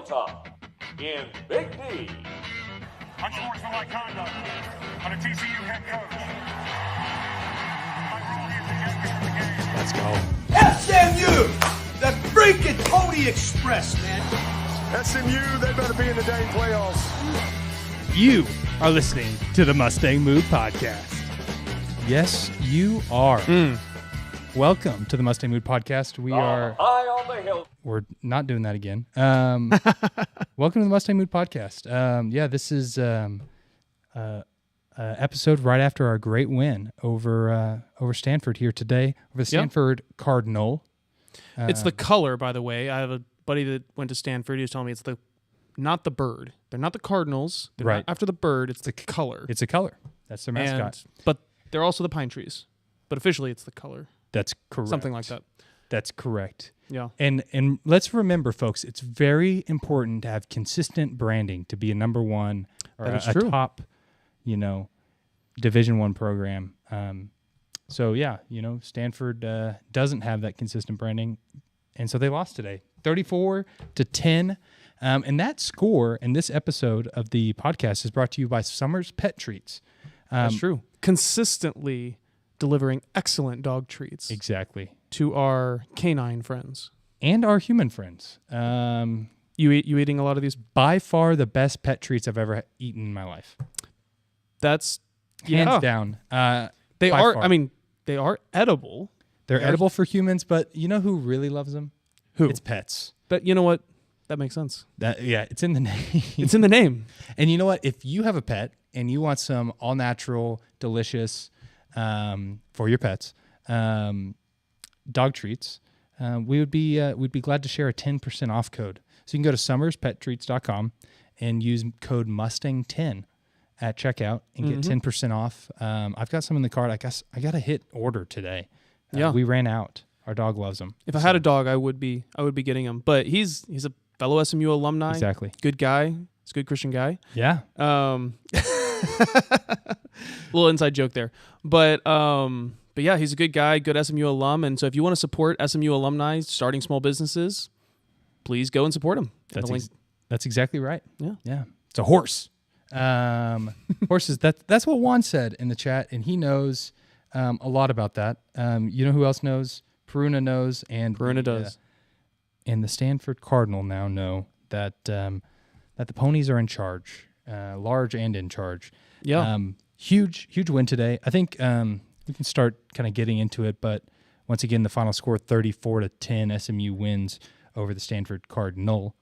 hilltop in Big D. Unsportsmanlike conduct on a TCU head coach. My rule is to get me from the game. SMU! The freaking Pony Express, man. SMU, they better be in the dang playoffs. You are listening to the Mustang Mood Podcast. Yes, you are. Welcome to the Mustang Mood Podcast. We are high on the hill. We're not doing that again. Welcome to the Mustang Mood Podcast. This is episode right after our great win over Stanford here today, over the Stanford Cardinal. It's the color, by the way. I have a buddy that went to Stanford. He was telling me it's not the bird. They're not the Cardinals. They're right not after the bird. It's the color. It's a color. That's their mascot. But they're also the pine trees. But officially, it's the color. That's correct. Something like that. That's correct. Yeah. And let's remember, folks, it's very important to have consistent branding to be a number one or a top, Division I program. Stanford doesn't have that consistent branding, and so they lost today, 34-10. And that score in this episode of the podcast is brought to you by Summers Pet Treats. That's true. Consistently delivering excellent dog treats. Exactly. To our canine friends. And our human friends. You eating a lot of these? By far the best pet treats I've ever eaten in my life. That's hands down. They are. Far. I mean, they are edible. They're edible for humans, but you know who really loves them? Who? It's pets. But you know what? That makes sense. It's in the name. It's in the name. And you know what? If you have a pet and you want some all natural, delicious for your pets dog treats, we'd be glad to share a 10% off code. So you can go to summerspetTreats.com and use code Mustang10 at checkout and get 10% off. I've got some in the cart. I guess I got to hit order today. We ran out. Our dog loves them. If I had a dog, I would be getting him. But he's a fellow SMU alumni. Exactly. Good guy. He's a good Christian guy. Yeah. Little inside joke there. But yeah, he's a good guy, good SMU alum. And so if you want to support SMU alumni starting small businesses, please go and support him. That's exactly right. Yeah. Yeah. It's a horse. Horses. That's what Juan said in the chat, and he knows a lot about that. You know who else knows? Peruna knows, and Peruna does. And the Stanford Cardinal now know that the ponies are in charge, large and in charge. Yeah. Huge win today. I think we can start kind of getting into it, but once again, the final score 34-10. SMU wins over the Stanford Cardinal.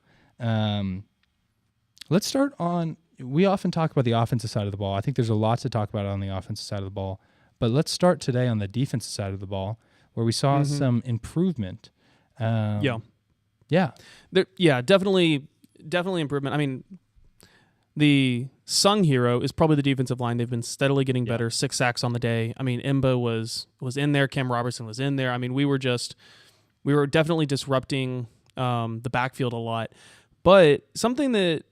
Let's start on. We often talk about the offensive side of the ball. I think there's a lot to talk about on the offensive side of the ball, but let's start today on the defensive side of the ball, where we saw some improvement. Yeah, definitely improvement. I mean, the Sung hero is probably the defensive line. They've been steadily getting better. 6 sacks on the day. I mean, Imba was in there. Cam Robertson was in there. I mean, we were definitely disrupting the backfield a lot. But something that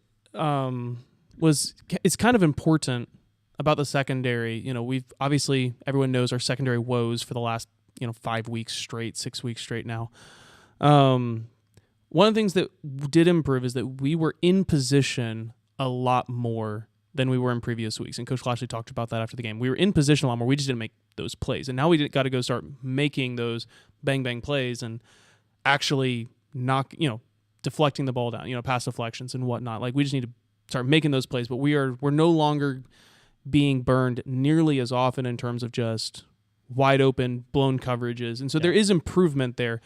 is kind of important about the secondary. We've obviously, everyone knows our secondary woes for the last 5 weeks straight, 6 weeks straight now. One of the things that did improve is that we were in position a lot more than we were in previous weeks. And Coach Lashley talked about that after the game. We were in position a lot more. We just didn't make those plays. And now we got to go start making those bang, bang plays and actually deflecting the ball down, pass deflections and whatnot. Like, we just need to start making those plays. But we're no longer being burned nearly as often in terms of just wide open, blown coverages. And so there is improvement there.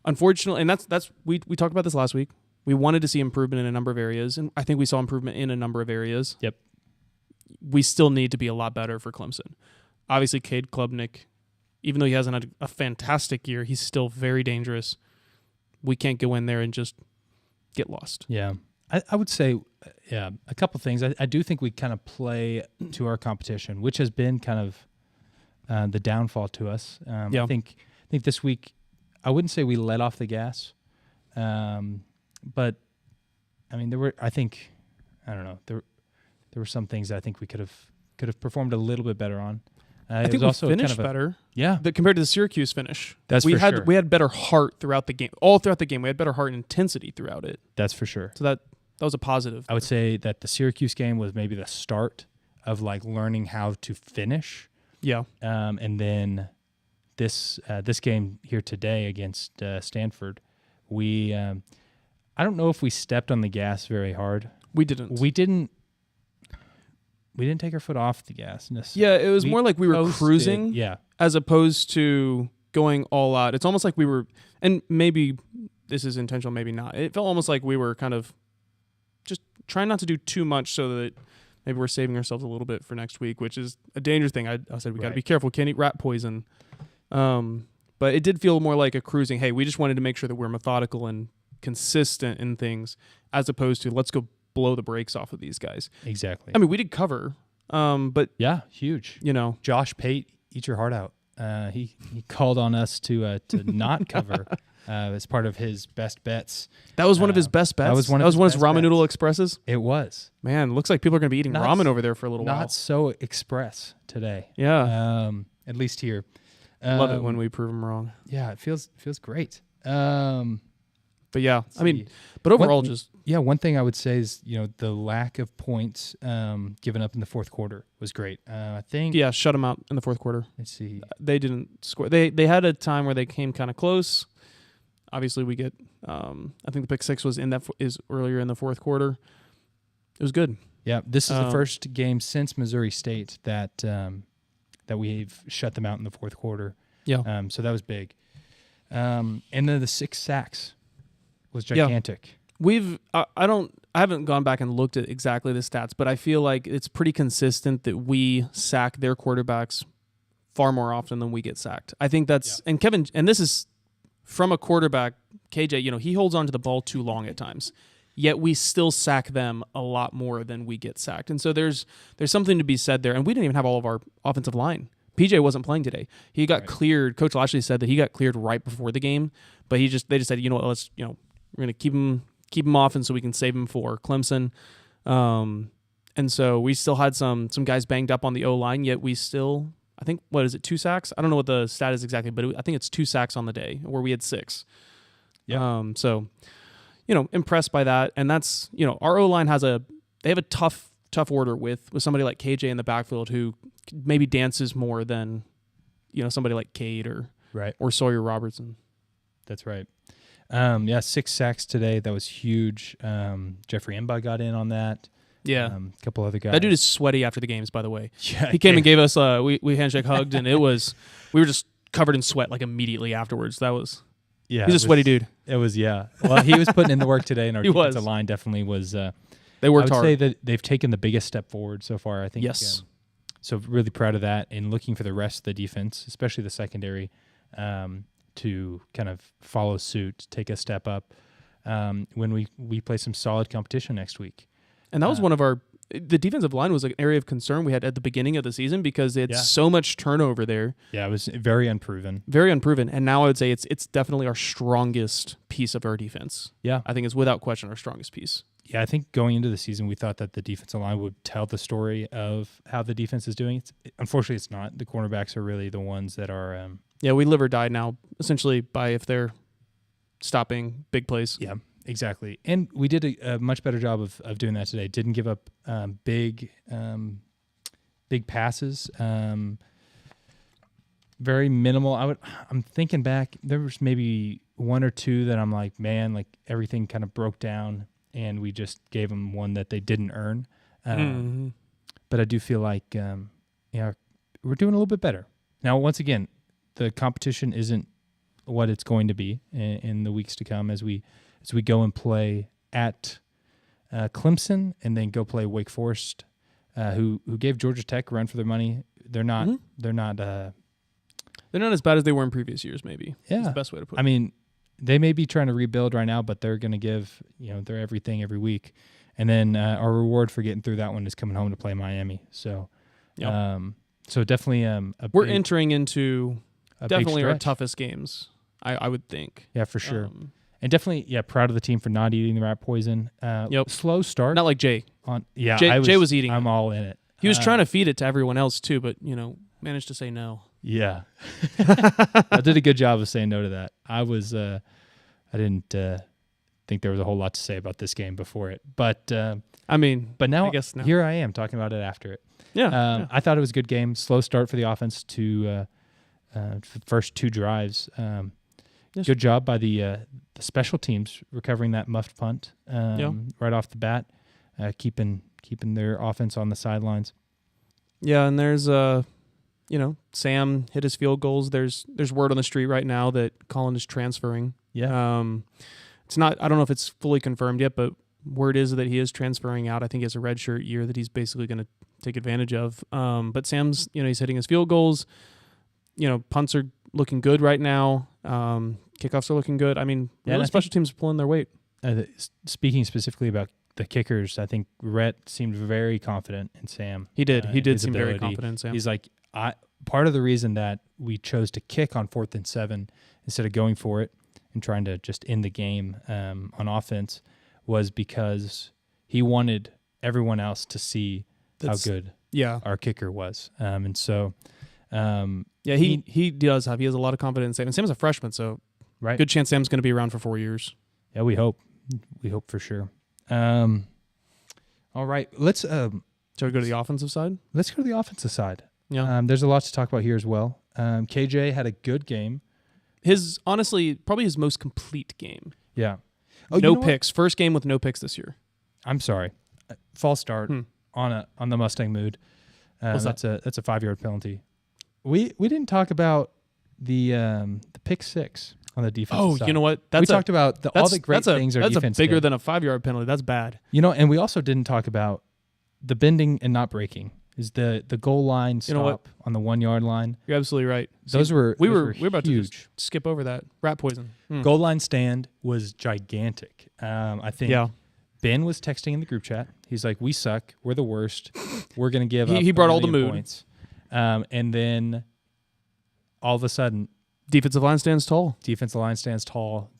Unfortunately, and that's we talked about this last week. We wanted to see improvement in a number of areas, and I think we saw improvement in a number of areas. Yep. We still need to be a lot better for Clemson. Obviously, Cade Klubnik, even though he hasn't had a fantastic year, he's still very dangerous. We can't go in there and just get lost. Yeah. I would say, a couple things. I do think we kind of play to our competition, which has been kind of the downfall to us. I think this week, I wouldn't say we let off the gas, but I mean, there were some things that I think we could have performed a little bit better on. I think we finished better. Yeah. Compared to the Syracuse finish. That's we for had sure. We had better heart throughout the game. All throughout the game, we had better heart and intensity throughout it. That's for sure. So that was a positive. I would say that the Syracuse game was maybe the start of like learning how to finish. Yeah. And then this game here today against Stanford, we I don't know if we stepped on the gas very hard. We didn't. We didn't take our foot off the gas Yeah, necessarily. it was more like we were cruising. Yeah. As opposed to going all out. It's almost like we were, and maybe this is intentional, maybe not. It felt almost like we were kind of just trying not to do too much so that maybe we're saving ourselves a little bit for next week, which is a dangerous thing. I said we got to be careful. Can't eat rat poison. But it did feel more like a cruising. Hey, we just wanted to make sure that we're methodical and consistent in things, as opposed to let's go blow the brakes off of these guys. Exactly. I mean, we did cover, but yeah, huge. Josh Pate, eat your heart out. He called on us to not cover as part of his best bets. That was one of his best bets. That was one of his ramen bets. noodle expresses. It was. Man, looks like people are going to be eating ramen over there for a little while. Not so express today. Yeah. At least here. Love it when we prove them wrong. Yeah, it feels great. But yeah, I mean, but overall, one thing I would say is the lack of points given up in the fourth quarter was great. I think shut them out in the fourth quarter. Let's see, they didn't score. They had a time where they came kind of close. Obviously, we get. I think the pick six was is earlier in the fourth quarter. It was good. Yeah, this is the first game since Missouri State that we've shut them out in the fourth quarter. Yeah. So that was big. And then the 6 sacks was gigantic. I haven't gone back and looked at exactly the stats, but I feel like it's pretty consistent that we sack their quarterbacks far more often than we get sacked. I think that's and Kevin, and this is from a quarterback, KJ, he holds on to the ball too long at times. Yet we still sack them a lot more than we get sacked. And so there's something to be said there. And we didn't even have all of our offensive line. PJ wasn't playing today. He got cleared. Coach Lashley said that he got cleared right before the game, but they just said, let's we're going to keep him off, and so we can save him for Clemson. And so we still had some guys banged up on the O-line, yet we still, I think, 2 sacks? I don't know what the stat is exactly, but I think it's 2 sacks on the day where we had 6. Yeah. So, impressed by that. And that's, our O-line they have a tough order with somebody like KJ in the backfield who maybe dances more than, somebody like Cade or Sawyer Robertson. That's right. 6 sacks today. That was huge. Jeffrey Emba got in on that. Yeah. A couple other guys. That dude is sweaty after the games, by the way. Yeah, he came and gave us we handshake hugged, and we were just covered in sweat like immediately afterwards. That was he's a sweaty dude. It was Well, he was putting in the work today, and our defensive line definitely was. They worked hard. I would say that they've taken the biggest step forward so far. I think. Yes. So really proud of that, and looking for the rest of the defense, especially the secondary, to kind of follow suit, take a step up when we play some solid competition next week. And that was one of the defensive line was an area of concern we had at the beginning of the season because they had so much turnover there. Yeah, it was very unproven. Very unproven. And now I would say it's definitely our strongest piece of our defense. Yeah. I think it's without question our strongest piece. Yeah, I think going into the season, we thought that the defensive line would tell the story of how the defense is doing. Unfortunately, it's not. The cornerbacks are really the ones that are... we live or die now, essentially, by if they're stopping big plays. Yeah, exactly. And we did a much better job of doing that today. Didn't give up big passes. Very minimal. I'm thinking back, there was maybe 1 or 2 that I'm like, man, like everything kind of broke down, and we just gave them one that they didn't earn. But I do feel like we're doing a little bit better. Now, once again, the competition isn't what it's going to be in the weeks to come as we go and play at Clemson and then go play Wake Forest, who gave Georgia Tech a run for their money. They're not they're not as bad as they were in previous years. Maybe that's the best way to put it. I mean, they may be trying to rebuild right now, but they're going to give their everything every week. And then our reward for getting through that one is coming home to play Miami. So, so definitely we're entering into definitely our stretch. toughest games. I would think. Yeah, for sure. And definitely, proud of the team for not eating the rat poison. Slow start. Not like Jay. Jay was eating. I'm all in it. He was trying to feed it to everyone else too, but managed to say no. Yeah. I did a good job of saying no to that. I didn't think there was a whole lot to say about this game before it. But now I guess now. Here I am talking about it after it. Yeah. I thought it was a good game. Slow start for the offense to the first 2 drives. Yes. Good job by the special teams recovering that muffed punt right off the bat, keeping their offense on the sidelines. Yeah, and there's Sam hit his field goals. There's word on the street right now that Colin is transferring. Yeah. It's not. I don't know if it's fully confirmed yet, but word is that he is transferring out. I think he has a redshirt year that he's basically going to take advantage of. But Sam's, he's hitting his field goals. Punts are looking good right now. Kickoffs are looking good. I mean, special teams are pulling their weight. Speaking specifically about the kickers, I think Rhett seemed very confident in Sam. He did. He did seem ability. very confident in Sam. He's like, part of the reason that we chose to kick on 4th and 7 instead of going for it and trying to just end the game on offense was because he wanted everyone else to see how good our kicker was. And so... he does have. He has a lot of confidence in Sam. And Sam's a freshman, so good chance Sam's going to be around for 4 years. Yeah, we hope. We hope for sure. All right, let's... Shall we go to the offensive side? Let's go to the offensive side. Yeah. There's a lot to talk about here as well. KJ had a good game. Probably his most complete game. Yeah. No picks. First game with no picks this year. I'm sorry. False start on the Mustang mood. That's a 5-yard penalty. We didn't talk about the pick 6 on the defense side. You know what? We talked about all the great things our defense That's bigger did. than a 5-yard penalty. That's bad. And we also didn't talk about the bending and not breaking. Is the goal line stop on the 1-yard line? You're absolutely right. We were about huge. to just skip over that. Rat poison. Goal line stand was gigantic. I think Ben was texting in the group chat. He's like, "We suck. We're the worst. We're gonna give up." He brought all the mood. Points. And then all of a sudden, defensive line stands tall.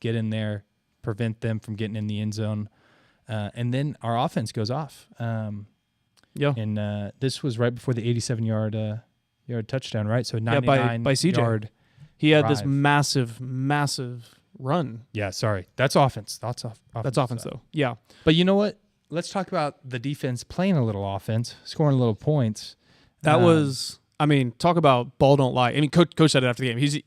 Get in there, prevent them from getting in the end zone, and then our offense goes off. And this was right before the 87-yard touchdown, right? So 99 by CJ. Yard. He had drive. this massive run. Yeah, sorry, that's offense. That's offense though. Yeah, but you know what? Let's talk about the defense playing a little offense, scoring a little points. That was, talk about ball don't lie. Coach said it after the game. He's,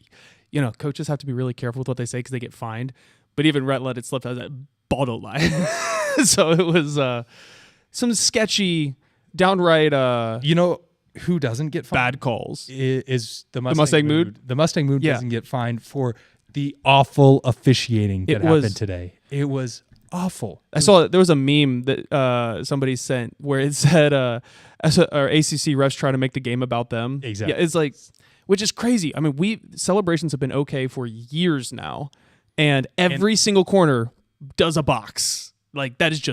coaches have to be really careful with what they say because they get fined. But even Rhett let it slip. I was like, ball don't lie. So it was some sketchy, downright. Who doesn't get fined? Bad calls. Is the Mustang Mood. The Mustang Mood doesn't get fined for the awful officiating that happened today. It was awful. I saw there was a meme that somebody sent where it said our ACC refs trying to make the game about them. Exactly. Yeah, it's like, which is crazy. Celebrations have been okay for years now, and every single corner does a box. Like that is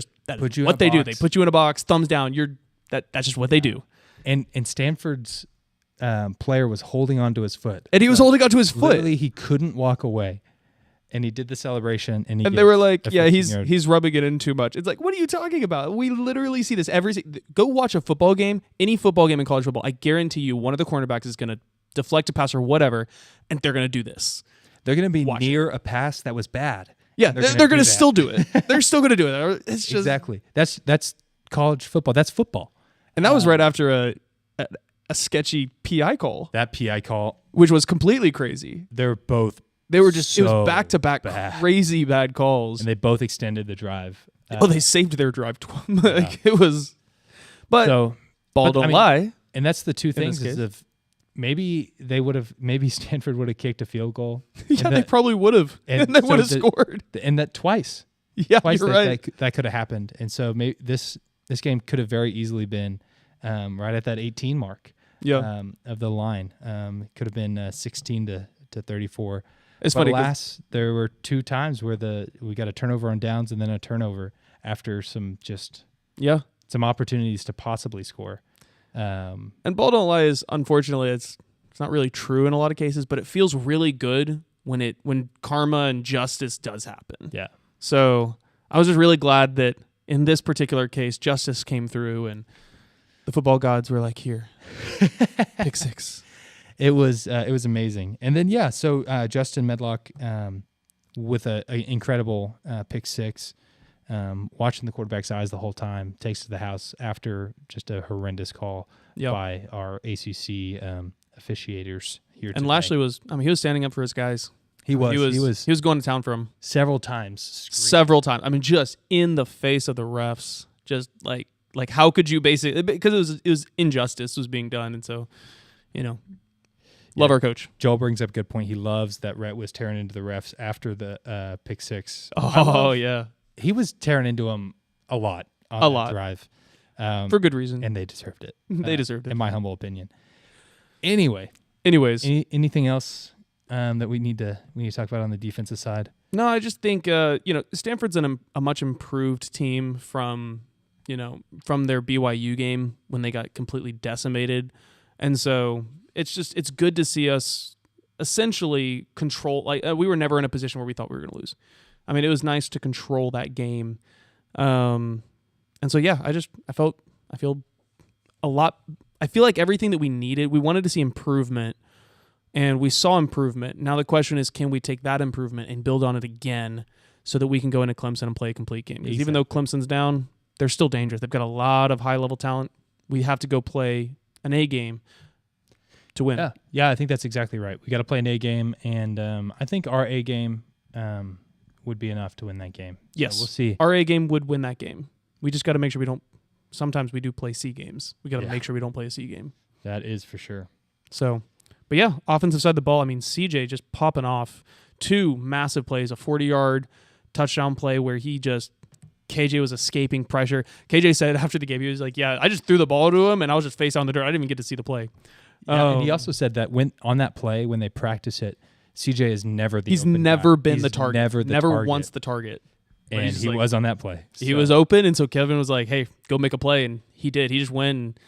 what they do. They put you in a box, thumbs down. That's just what they do. And Stanford's player was holding onto his foot. And he was holding onto his foot. Literally, he couldn't walk away. And he did the celebration. And they were like, yeah, he's rubbing it in too much. It's like, what are you talking about? We literally see this go watch a football game, any football game in college football. I guarantee you one of the cornerbacks is going to deflect a pass or whatever, and they're going to do this. They're going to be near a pass that was bad. Yeah, they're going to still do it. They're still going to do it. It's just exactly. That's college football. That's football. And that was right after a sketchy PI call. That PI call, which was completely crazy. They were just it was back-to-back crazy bad calls. And they both extended the drive. They saved their drive. It was, but ball don't lie. And that's the two things is if maybe Stanford would have kicked a field goal. Yeah, they probably would have. And they would have scored. And that twice. Yeah, you're right. That could have happened. And so maybe this game could have very easily been right at that 18 mark of the line. It could have been 16 to 34. It's funny. There were 2 times where we got a turnover on downs and then a turnover after some opportunities to possibly score. And ball don't lie is, unfortunately, it's not really true in a lot of cases, but it feels really good when karma and justice does happen. Yeah. So I was just really glad that in this particular case, justice came through and the football gods were like, here, pick 6. It was amazing. And then so Justin Medlock with an incredible pick six, watching the quarterback's eyes the whole time, takes to the house after just a horrendous call by our ACC officiators here. And Lashley he was standing up for his guys. He was going to town for him several times. I mean, just in the face of the refs, just like how could you basically, because it was injustice was being done, and so love our coach. Joel brings up a good point. He loves that Rhett was tearing into the refs after the pick six. Oh yeah, he was tearing into them a lot on that drive, for good reason, and they deserved it. They deserved it, in my humble opinion. Anyways, anything else that we need to talk about on the defensive side? No, I just think Stanford's a much improved team from their BYU game when they got completely decimated, and so it's good to see us essentially control. We were never in a position where we thought we were going to lose. I mean, it was nice to control that game, and so I feel a lot. I feel like everything that we needed, we wanted to see improvement. And we saw improvement. Now the question is, can we take that improvement and build on it again so that we can go into Clemson and play a complete game? Because even though Clemson's down, they're still dangerous. They've got a lot of high-level talent. We have to go play an A game to win. Yeah, I think that's exactly right. We got to play an A game, and I think our A game would be enough to win that game. Yes. So we'll see. Our A game would win that game. We just got to make sure we don't – sometimes we do play C games. We got to make sure we don't play a C game. That is for sure. So – but yeah, offensive side of the ball, I mean, CJ just popping off 2 massive plays, a 40-yard touchdown play where KJ was escaping pressure. KJ said after the game, he was like, yeah, I just threw the ball to him, and I was just face on the dirt. I didn't even get to see the play. Yeah, and he also said that on that play, when they practice it, CJ is never the He's open never guy. been He's the target. Never once the target. And he was on that play. He was open, and so Kevin was like, hey, go make a play, and he did. He just went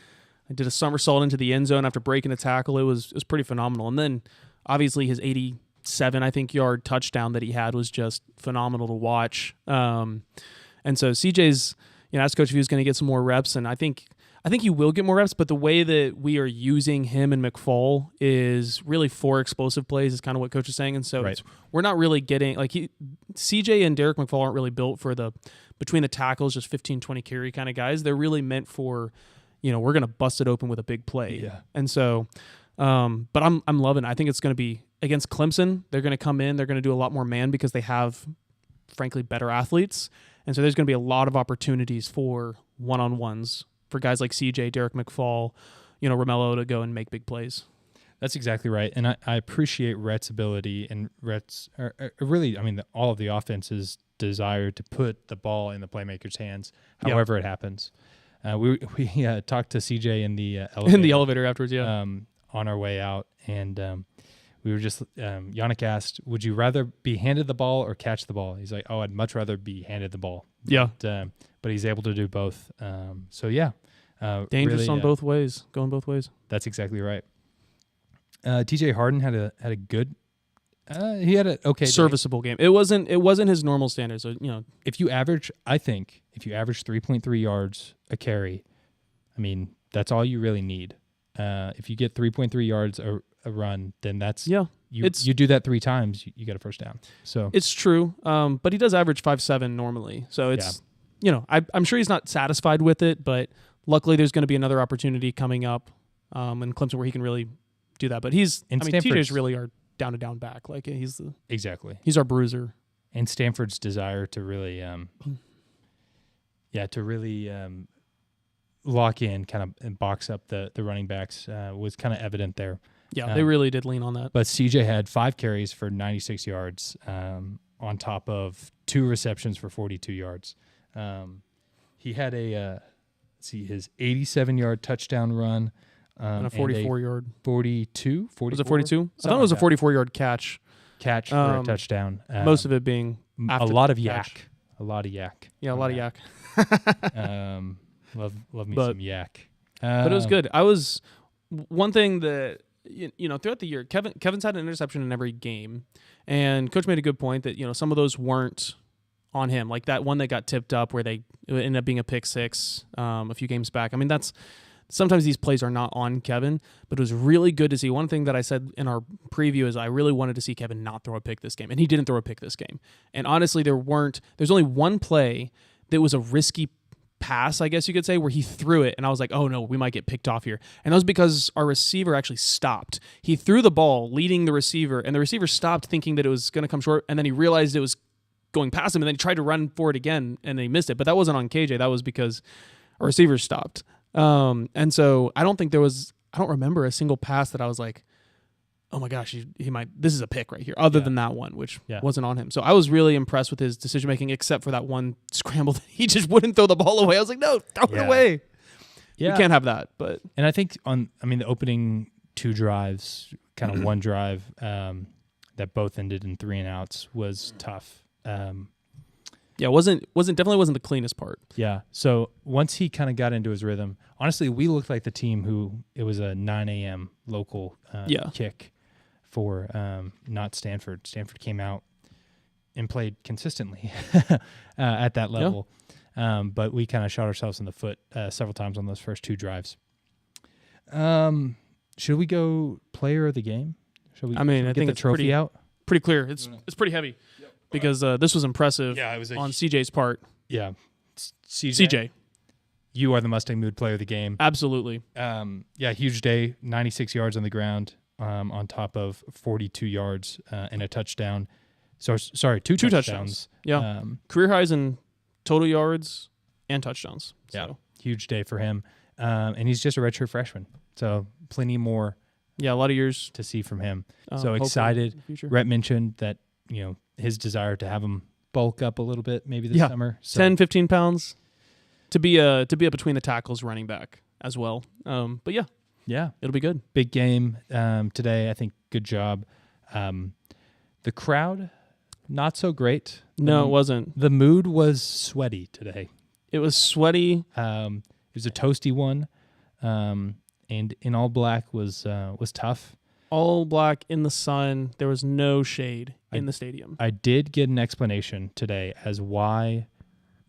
and did a somersault into the end zone after breaking a tackle. It was pretty phenomenal. And then, obviously, his 87, I think, yard touchdown that he had was just phenomenal to watch. And so CJ's, asked Coach if he was going to get some more reps, and I think he will get more reps, but the way that we are using him and McFall is really 4 explosive plays is kind of what Coach is saying. And so we're not really getting, CJ and Derek McFall aren't really built for between the tackles, just 15, 20 carry kind of guys. They're really meant for, we're going to bust it open with a big play. Yeah. And so, but I'm loving it. I think it's going to be against Clemson. They're going to come in. They're going to do a lot more man because they have, frankly, better athletes. And so there's going to be a lot of opportunities for one-on-ones for guys like CJ, Derek McFall, Romello to go and make big plays. That's exactly right. And I appreciate Rhett's ability and Rhett's really, I mean, all of the offense's desire to put the ball in the playmaker's hands, however it happens. We talked to CJ in the elevator. In the elevator afterwards, on our way out, and we were just Yonnic asked, "Would you rather be handed the ball or catch the ball?" He's like, "Oh, I'd much rather be handed the ball." Yeah, but he's able to do both. So yeah, dangerous really, on both ways, going both ways. That's exactly right. TJ Harden had a good. He had an okay, serviceable game. It wasn't his normal standard. So if you average 3.3 yards a carry, I mean that's all you really need. If you get 3.3 yards a run, then that's you do that 3 times, you get a first down. So it's true. But he does average 5.7 normally. So it's I'm sure he's not satisfied with it, but luckily there's going to be another opportunity coming up in Clemson where he can really do that. But TJ's really our down back. Like he's our bruiser. And Stanford's desire to really lock in kind of and box up the running backs was kind of evident there. Yeah, they really did lean on that. But CJ had 5 carries for 96 yards on top of 2 receptions for 42 yards. He had his 87-yard touchdown run. And a 44-yard. 42? 44? Was it 42? I thought it was a 44-yard catch. Catch for a touchdown. Most of it being a lot of yak. A lot of yak. Yeah, a lot of yak. Love me some yak. But it was good. One thing that, throughout the year, Kevin's had an interception in every game. And Coach made a good point that, some of those weren't on him. Like that one that got tipped up where it ended up being a pick 6 a few games back. I mean, that's sometimes these plays are not on Kevin, but it was really good to see. One thing that I said in our preview is I really wanted to see Kevin not throw a pick this game, and he didn't throw a pick this game. And honestly, there's only one play that was a risky pass, I guess you could say, where he threw it, and I was like, oh no, we might get picked off here. And that was because our receiver actually stopped. He threw the ball leading the receiver, and the receiver stopped thinking that it was going to come short, and then he realized it was going past him, and then he tried to run for it again, and he missed it. But that wasn't on KJ. That was because our receiver stopped. And so I don't remember a single pass that I was like, oh my gosh, he might, this is a pick right here, other than that one, which wasn't on him. So I was really impressed with his decision making, except for that one scramble that he just wouldn't throw the ball away. I was like, no, throw it away. Yeah. We can't have that. And I think the opening 2 drives, kind of one drive that both ended in 3 and outs was tough. Definitely wasn't the cleanest part. Yeah. So once he kind of got into his rhythm, honestly, we looked like the team who it was a 9 a.m. local kick for not Stanford. Stanford came out and played consistently at that level. Yeah. But we kind of shot ourselves in the foot several times on those first 2 drives. Should we go player of the game? Should we, I think get the trophy out? Pretty clear. It's pretty heavy. Because this was impressive on CJ's part. Yeah. CJ. You are the Mustang Mood player of the game. Absolutely. Huge day. 96 yards on the ground on top of 42 yards and a touchdown. So, sorry, two touchdowns. Yeah. Career highs in total yards and touchdowns. Yeah. So. Huge day for him. And he's just a redshirt freshman. So plenty more. Yeah, a lot of years to see from him. So excited. Rhett mentioned that, his desire to have him bulk up a little bit maybe this summer. So. 10, 15 pounds to be a between the tackles running back as well. But yeah, it'll be good. Big game today. I think good job. The crowd, not so great. No, it wasn't. The mood was sweaty today. It was sweaty. It was a toasty one. And in all black was tough. All black in the sun. There was no shade in the stadium. I did get an explanation today as why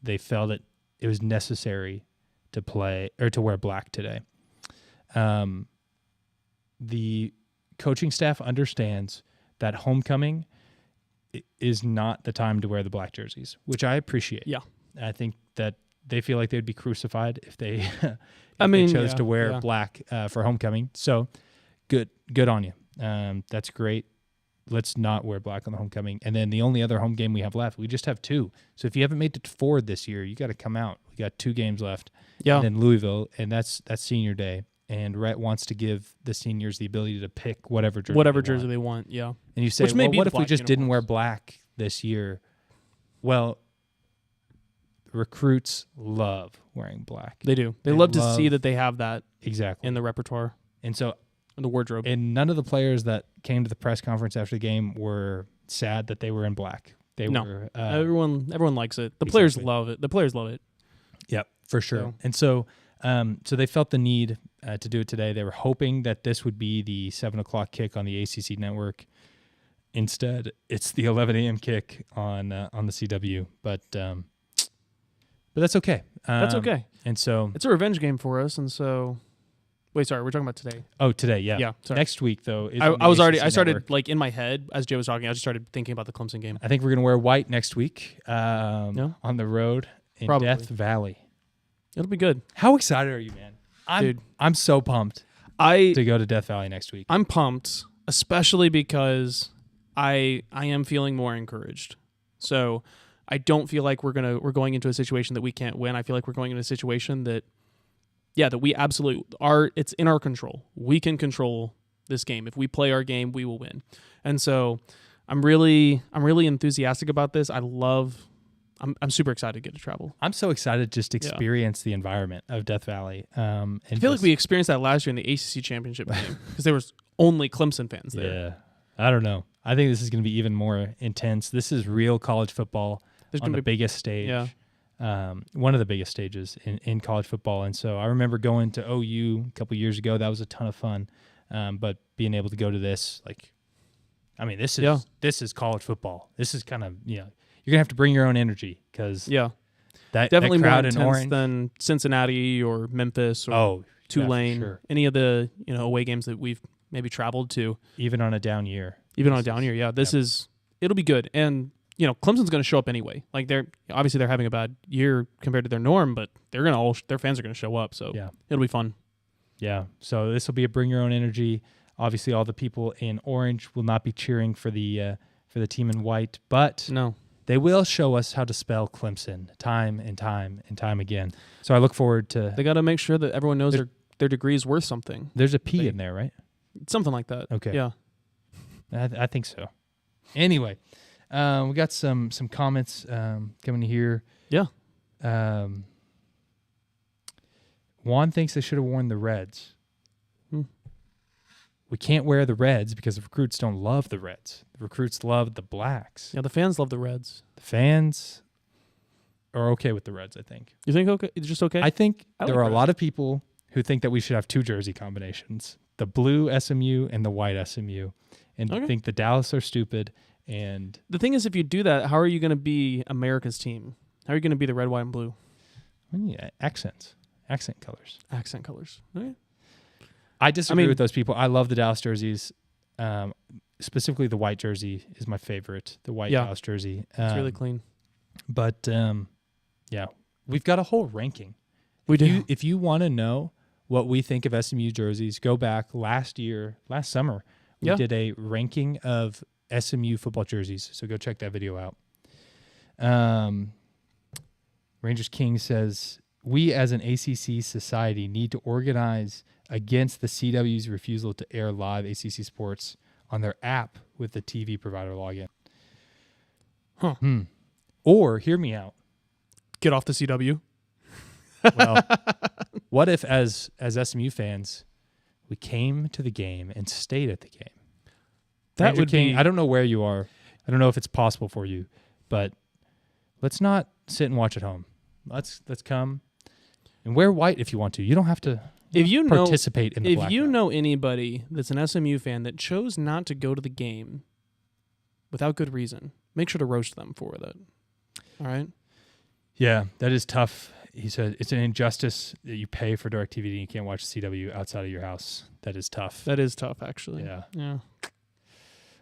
they felt it was necessary to play or to wear black today. The coaching staff understands that homecoming is not the time to wear the black jerseys, which I appreciate. Yeah. I think that they feel like they'd be crucified if they they chose to wear black for homecoming. So good on you. That's great. Let's not wear black on the homecoming. And then the only other home game we have left, we just have 2. So if you haven't made it to Ford this year, you got to come out. We got 2 games left. Yeah. And then Louisville, and that's senior day. And Rhett wants to give the seniors the ability to pick whatever jersey they want. Yeah. And you say, what if we just didn't wear black this year? Well, recruits love wearing black. They do. They love to see that they have that exactly in the repertoire. And so in the wardrobe. And none of the players that came to the press conference after the game were sad that they were in black. Were everyone likes it. The players love it. The players love it. Yep, for sure. And so they felt the need to do it today. They were hoping that this would be the 7:00 kick on the ACC network. Instead, it's the 11 a.m. kick on the CW. But that's okay. That's okay. And so it's a revenge game for us. And so. Wait, sorry, we're talking about today. Oh, today, yeah. Yeah, sorry. Next week, though. I started, like, in my head, as Jay was talking, I just started thinking about the Clemson game. I think we're going to wear white next week on the road in Death Valley. It'll be good. How excited are you, man? I'm so pumped to go to Death Valley next week. I'm pumped, especially because I am feeling more encouraged. So I don't feel like we're going into a situation that we can't win. I feel like we're going into a situation that we absolutely are. It's in our control. We can control this game. If we play our game, we will win. And so I'm really enthusiastic about this. I'm super excited to get to travel. I'm so excited just to experience the environment of Death Valley. And I feel like we experienced that last year in the ACC championship game because there was only Clemson fans there. Yeah. I don't know. I think this is going to be even more intense. This is real college football on the biggest stage. Yeah. One of the biggest stages in college football. And so I remember going to OU a couple years ago. That was a ton of fun. But being able to go to this, this is college football. This is kind of, you're going to have to bring your own energy because definitely that crowd more in intense orange than Cincinnati or Memphis. Oh, Tulane, sure. any of the away games that we've maybe traveled to. Even on a down year. Even on a down year, yeah. It'll be good. And Clemson's going to show up anyway. Like they're having a bad year compared to their norm, but their fans are going to show up. So it'll be fun. Yeah. So this will be a bring your own energy. Obviously, all the people in orange will not be cheering for the team in white, but no, they will show us how to spell Clemson time and time and time again. So I look forward to. They got to make sure that everyone knows their degree is worth something. There's a P in there, right? Something like that. Okay. Yeah. I think so. Anyway, we got some comments coming here. Yeah. Juan thinks they should have worn the Reds. We can't wear the Reds because the recruits don't love the Reds. The recruits love the Blacks. Yeah, the fans love the Reds. The fans are okay with the Reds, I think. You think okay? It's just okay? I think there like are Reds. a lot of people who think that we should have two jersey combinations, the blue SMU and the white SMU, and think the Dallas are stupid. And the thing is, if you do that, how are you going to be America's team? How are you going to be the red, white, and blue? Accent colors. Accent colors. Okay. I disagree with those people. I love the Dallas jerseys. Specifically, the white jersey is my favorite. The white Dallas jersey. It's really clean. But we've got a whole ranking. We do. If you want to know what we think of SMU jerseys, go back last summer. We did a ranking of SMU football jerseys. So go check that video out. Rangers King says, we as an ACC society need to organize against the CW's refusal to air live ACC sports on their app with the TV provider login. Or, hear me out. Get off the CW. Well, what if as SMU fans, we came to the game and stayed at the game? That Ranger would King, be... I don't know where you are. I don't know if it's possible for you, but let's not sit and watch at home. Let's come and wear white if you want to. You don't have to participate in the blackout. If you know anybody that's an SMU fan that chose not to go to the game without good reason, make sure to roast them for that. All right? Yeah, that is tough. He said it's an injustice that you pay for DirecTV and you can't watch CW outside of your house. That is tough. That is tough, actually. Yeah.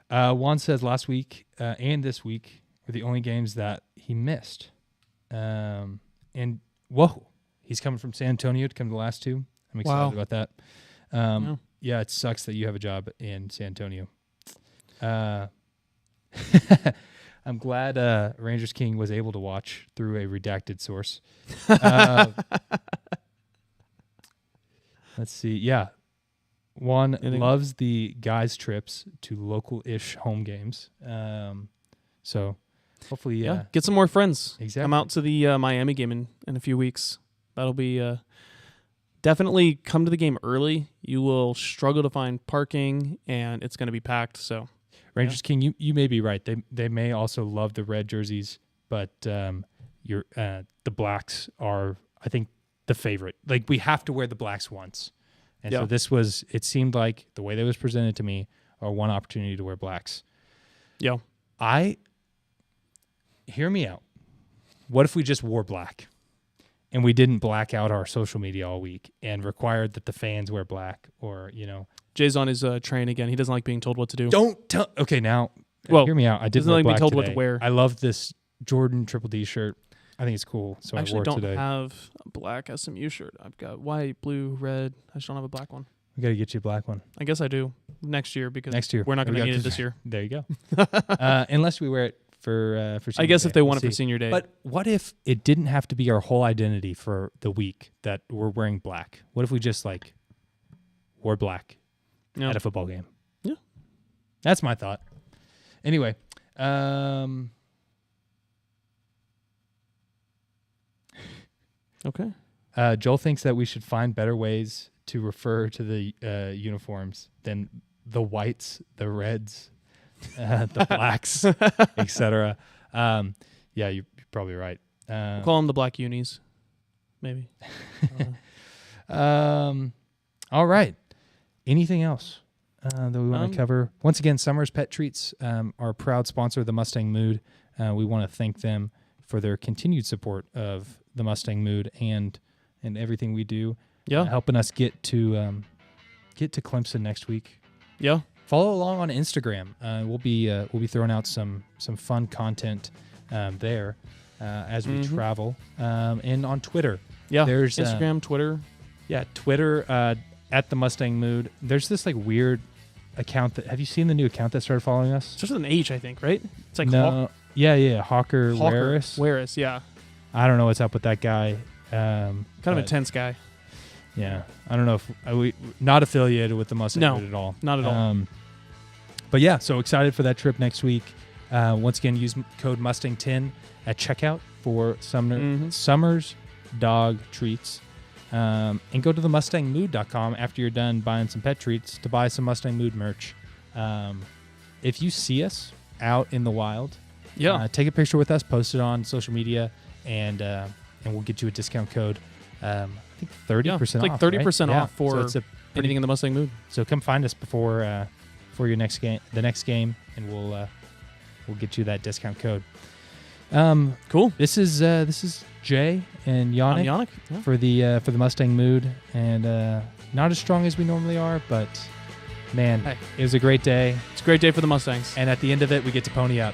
Juan says last week and this week were the only games that he missed. And whoa, he's coming from San Antonio to come to the last two. I'm excited about that. Yeah, it sucks that you have a job in San Antonio. I'm glad Rangers King was able to watch through a redacted source. Let's see. Yeah. Juan loves the guys' trips to local-ish home games. So hopefully... get some more friends. Exactly. Come out to the Miami game in a few weeks. That'll be... definitely come to the game early. You will struggle to find parking, and it's going to be packed. So, Rangers King, you may be right. They may also love the red jerseys, but the blacks are, I think, the favorite. Like, we have to wear the blacks once. And so it seemed like the way that was presented to me, our one opportunity to wear blacks. Yeah. Hear me out. What if we just wore black and we didn't black out our social media all week and required that the fans wear black or, Jay's on his train again. He doesn't like being told what to do. Don't tell. Okay, now, well, hear me out. I didn't like being told today. what to wear. I love this Jordan Triple D shirt. I think it's cool, so I wore it today. I don't have a black SMU shirt. I've got white, blue, red. I just don't have a black one. We got to get you a black one. I guess I do next year because we're not There going to we need go. it this year. There you go. Unless we wear it for senior I guess day. if they want We'll it for see. senior day. But what if it didn't have to be our whole identity for the week that we're wearing black? What if we just wore black at a football game? Yeah. That's my thought. Anyway, okay. Joel thinks that we should find better ways to refer to the uniforms than the whites, the reds, the blacks, etc. Yeah, you're probably right. We'll call them the black unis, maybe. All right. Anything else that we want to cover? Once again, Summer's Pet Treats, our proud sponsor of the Mustang Mood. We want to thank them for their continued support of the Mustang Mood and everything we do. Yeah. helping us get to Clemson next week. Yeah. Follow along on Instagram. We'll be throwing out some fun content there as we travel, and on Twitter. Yeah. There's Instagram, Twitter. Yeah, Twitter at the Mustang Mood. There's this like weird account that. Have you seen the new account that started following us? It's just with an H, I think, right? It's like No. Yeah, Hawker Waris. Waris, yeah. I don't know what's up with that guy. Kind of intense guy. Yeah, I don't know if we not affiliated with the Mustang Mood at all. Not at all. But yeah, so excited for that trip next week. Once again, use code Mustang10 at checkout for Summer's dog treats. And go to the MustangMood.com after you're done buying some pet treats to buy some Mustang Mood merch. If you see us out in the wild, take a picture with us, post it on social media, and we'll get you a discount code. I think 30% off. It's like 30% right? off for anything in the Mustang Mood. So come find us before your next game, the next game, and we'll get you that discount code. Cool. This is Jay and Yonnic, for the Mustang Mood, and not as strong as we normally are, but man, it was a great day. It's a great day for the Mustangs. And at the end of it, we get to pony up.